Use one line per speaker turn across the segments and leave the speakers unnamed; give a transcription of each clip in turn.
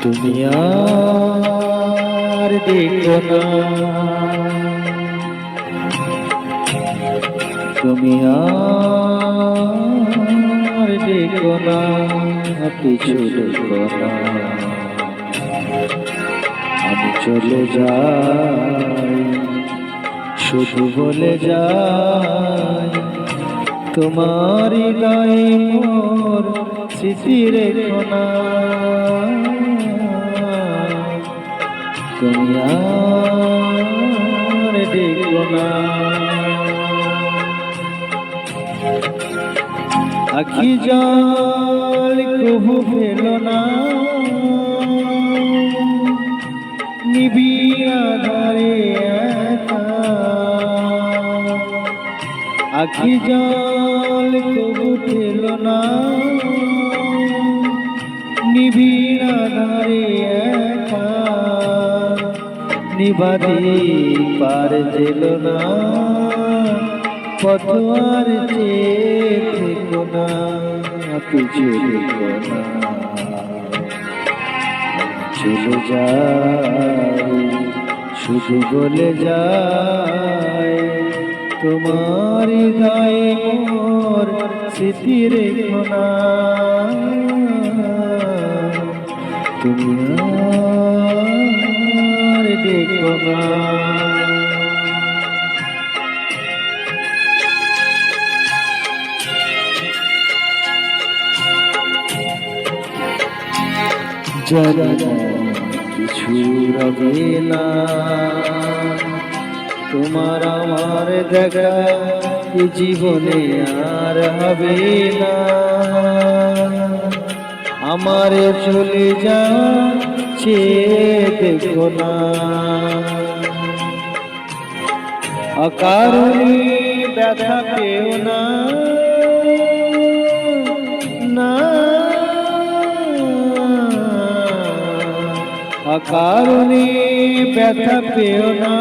তুমি আর দেখো না, তুমি আর দেখো না, পিছু দেখো না। আমি চলে যাই, শুধু বলে যাই, তোমার হৃদয়ে মোর স্মৃতি রেখো না। তুমি আর দেখো না। আখি জল কবু ফেলো না, নিবিয়া ধারে একা। আখি জল কবু ফেলো না, নিবিয়া ধারে একা। নিবাদি পার দিল না, পথোয়ার চেয়ে থেকো না, পিছু দেখো না। চলে যাই, শুধু বলে যাই, তোমার হৃদয়ে মোর স্মৃতি রেখো না। তুমি আর দেখো না। জানি না কিছু রবে না, তোমার আমার দেখা জীবনে আর হবে না। আমার চলে যাচ্ছে দেখো না, অকারণে ব্যথা পেও না, না অকারণে ব্যথা পেও না।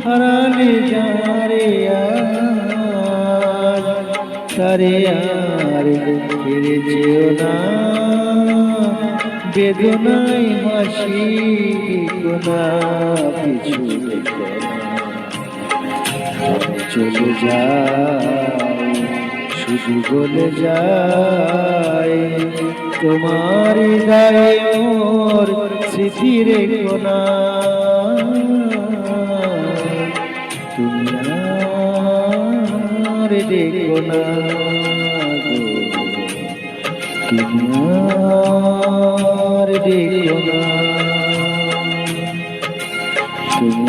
হারালে যারে আজ, তারে আর ফিরে যেও না। বেদনায় হাসি দিও না, পিছু দেখো না। আমি চলে যাই, শুধু বলে যাই, তোমার হৃদয়ে মোর স্মৃতি রেখো না। তুমি আর দেখো না, তুমি আর দেখো না, তুমি